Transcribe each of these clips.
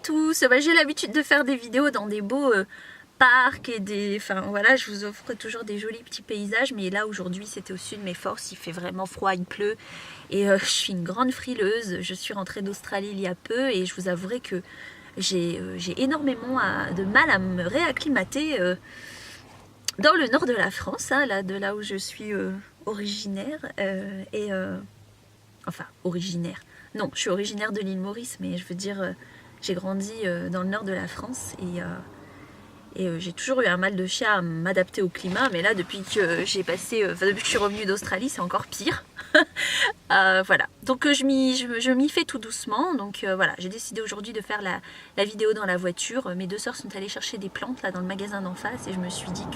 tous, j'ai l'habitude de faire des vidéos dans des beaux parcs et des... Enfin voilà, je vous offre toujours des jolis petits paysages, mais là aujourd'hui c'était au-dessus de mes forces, il fait vraiment froid, il pleut et je suis une grande frileuse. Je suis rentrée d'Australie il y a peu et je vous avouerai que j'ai énormément de mal à me réacclimater dans le nord de la France, hein, de là où je suis originaire enfin originaire, non, je suis originaire de l'île Maurice, mais je veux dire j'ai grandi dans le nord de la France et j'ai toujours eu un mal de chien à m'adapter au climat, mais là depuis que j'ai passé, depuis que je suis revenue d'Australie, c'est encore pire. Voilà, donc je m'y fais tout doucement. Donc voilà, j'ai décidé aujourd'hui de faire la vidéo dans la voiture. Mes deux sœurs sont allées chercher des plantes là dans le magasin d'en face et je me suis dit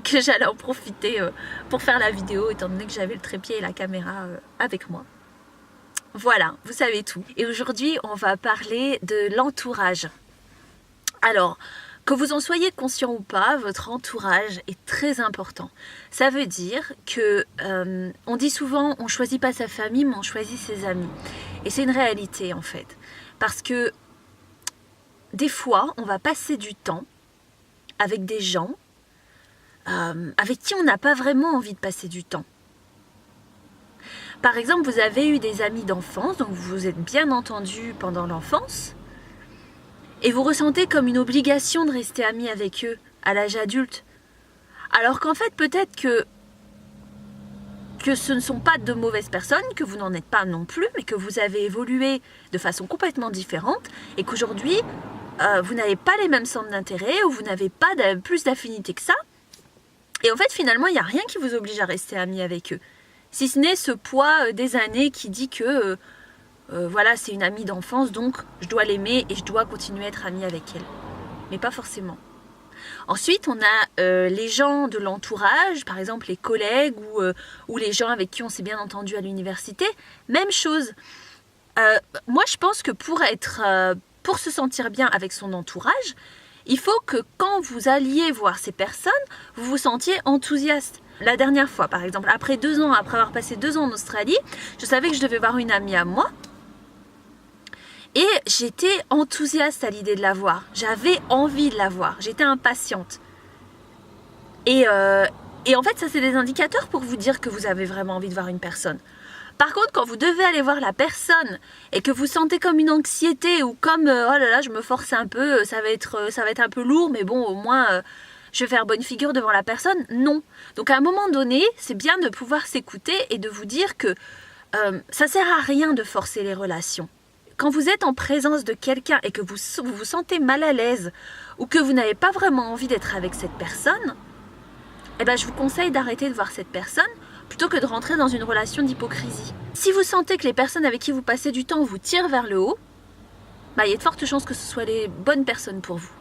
que j'allais en profiter pour faire la vidéo, étant donné que j'avais le trépied et la caméra avec moi. Voilà, vous savez tout. Et aujourd'hui, on va parler de l'entourage. Alors, que vous en soyez conscient ou pas, votre entourage est très important. Ça veut dire que, on dit souvent, on choisit pas sa famille, mais on choisit ses amis. Et c'est une réalité en fait. Parce que, des fois, on va passer du temps avec des gens avec qui on n'a pas vraiment envie de passer du temps. Par exemple, vous avez eu des amis d'enfance, donc vous vous êtes bien entendus pendant l'enfance, et vous ressentez comme une obligation de rester ami avec eux à l'âge adulte. Alors qu'en fait, peut-être que ce ne sont pas de mauvaises personnes, que vous n'en êtes pas non plus, mais que vous avez évolué de façon complètement différente, et qu'aujourd'hui, vous n'avez pas les mêmes centres d'intérêt, ou vous n'avez pas plus d'affinité que ça. Et en fait, finalement, il n'y a rien qui vous oblige à rester ami avec eux. Si ce n'est ce poids des années qui dit que voilà, c'est une amie d'enfance, donc je dois l'aimer et je dois continuer à être amie avec elle. Mais pas forcément. Ensuite, on a les gens de l'entourage, par exemple les collègues ou les gens avec qui on s'est bien entendu à l'université. Même chose. Moi, je pense que pour se sentir bien avec son entourage, il faut que quand vous alliez voir ces personnes, vous vous sentiez enthousiaste. La dernière fois, par exemple, après avoir passé 2 ans en Australie, je savais que je devais voir une amie à moi. Et j'étais enthousiaste à l'idée de la voir. J'avais envie de la voir. J'étais impatiente. Et en fait, ça c'est des indicateurs pour vous dire que vous avez vraiment envie de voir une personne. Par contre, quand vous devez aller voir la personne et que vous sentez comme une anxiété ou comme oh là là, je me force un peu, ça va être un peu lourd, mais bon, au moins je vais faire bonne figure devant la personne. Non. Donc à un moment donné, c'est bien de pouvoir s'écouter et de vous dire que ça sert à rien de forcer les relations. Quand vous êtes en présence de quelqu'un et que vous vous sentez mal à l'aise ou que vous n'avez pas vraiment envie d'être avec cette personne, eh ben, je vous conseille d'arrêter de voir cette personne plutôt que de rentrer dans une relation d'hypocrisie. Si vous sentez que les personnes avec qui vous passez du temps vous tirent vers le haut, bah, il y a de fortes chances que ce soit les bonnes personnes pour vous.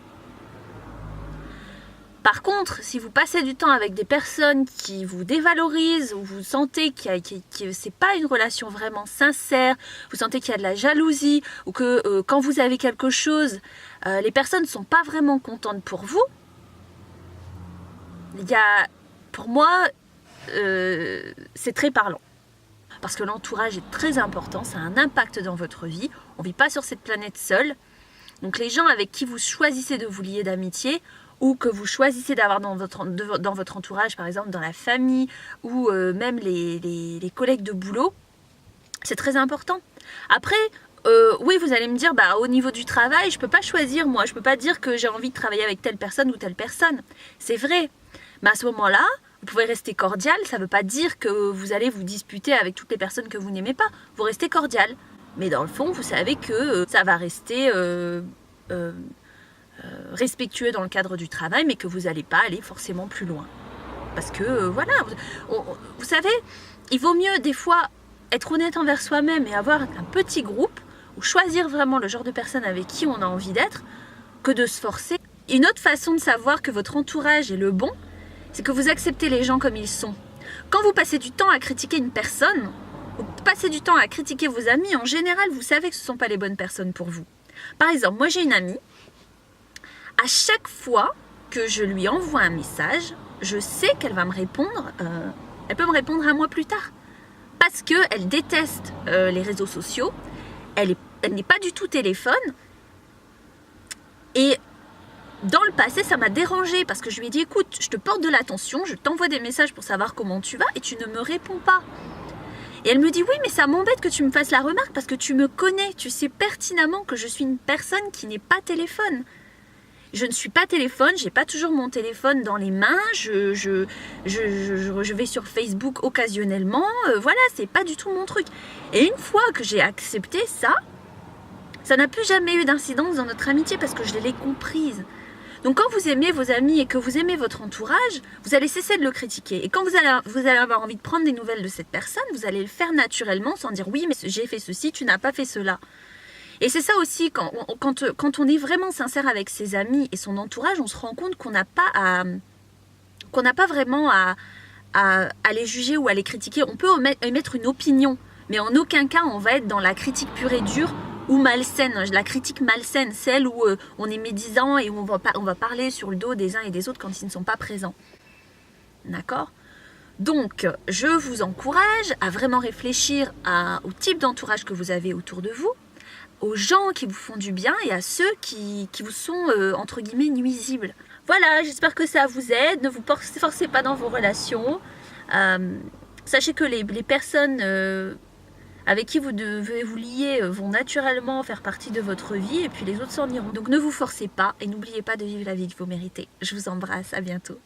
Par contre, si vous passez du temps avec des personnes qui vous dévalorisent, ou vous sentez que ce n'est pas une relation vraiment sincère, vous sentez qu'il y a de la jalousie, ou que quand vous avez quelque chose, les personnes ne sont pas vraiment contentes pour vous, pour moi, c'est très parlant. Parce que l'entourage est très important, ça a un impact dans votre vie. On ne vit pas sur cette planète seule. Donc les gens avec qui vous choisissez de vous lier d'amitié, ou que vous choisissez d'avoir dans votre entourage, par exemple dans la famille, ou même les collègues de boulot, c'est très important. Après, oui, vous allez me dire, bah, au niveau du travail, je ne peux pas choisir, moi, je ne peux pas dire que j'ai envie de travailler avec telle personne ou telle personne. C'est vrai. Mais à ce moment-là, vous pouvez rester cordial, ça ne veut pas dire que vous allez vous disputer avec toutes les personnes que vous n'aimez pas. Vous restez cordial. Mais dans le fond, vous savez que ça va rester respectueux dans le cadre du travail, mais que vous n'allez pas aller forcément plus loin. Parce que, voilà, vous savez, il vaut mieux des fois être honnête envers soi-même et avoir un petit groupe, ou choisir vraiment le genre de personne avec qui on a envie d'être, que de se forcer. Une autre façon de savoir que votre entourage est le bon, c'est que vous acceptez les gens comme ils sont. Quand vous passez du temps à critiquer une personne, vous passez du temps à critiquer vos amis, en général, vous savez que ce ne sont pas les bonnes personnes pour vous. Par exemple, moi j'ai une amie, à chaque fois que je lui envoie un message, je sais qu'elle va me répondre, elle peut me répondre un mois plus tard. Parce qu'elle déteste les réseaux sociaux, elle n'est pas du tout téléphone, Et dans le passé, ça m'a dérangée parce que je lui ai dit, écoute, je te porte de l'attention, je t'envoie des messages pour savoir comment tu vas et tu ne me réponds pas. Et elle me dit, oui, mais ça m'embête que tu me fasses la remarque parce que tu me connais, tu sais pertinemment que je suis une personne qui n'est pas téléphone. Je ne suis pas téléphone, j'ai pas toujours mon téléphone dans les mains, je vais sur Facebook occasionnellement, voilà, c'est pas du tout mon truc. Et une fois que j'ai accepté ça, ça n'a plus jamais eu d'incidence dans notre amitié parce que je l'ai comprise. Donc quand vous aimez vos amis et que vous aimez votre entourage, vous allez cesser de le critiquer. Et quand vous allez avoir envie de prendre des nouvelles de cette personne, vous allez le faire naturellement sans dire oui mais j'ai fait ceci, tu n'as pas fait cela. Et c'est ça aussi, quand on est vraiment sincère avec ses amis et son entourage, on se rend compte qu'on n'a pas vraiment à les juger ou à les critiquer. On peut émettre une opinion, mais en aucun cas on va être dans la critique pure et dure ou malsaine. La critique malsaine, celle où on est médisant et où on va parler sur le dos des uns et des autres quand ils ne sont pas présents. D'accord ? Donc, je vous encourage à vraiment réfléchir au type d'entourage que vous avez autour de vous, aux gens qui vous font du bien et à ceux qui vous sont, entre guillemets, nuisibles. Voilà, j'espère que ça vous aide. Ne vous forcez pas dans vos relations. Sachez que les personnes avec qui vous devez vous lier vont naturellement faire partie de votre vie et puis les autres s'en iront. Donc ne vous forcez pas et n'oubliez pas de vivre la vie que vous méritez. Je vous embrasse, à bientôt.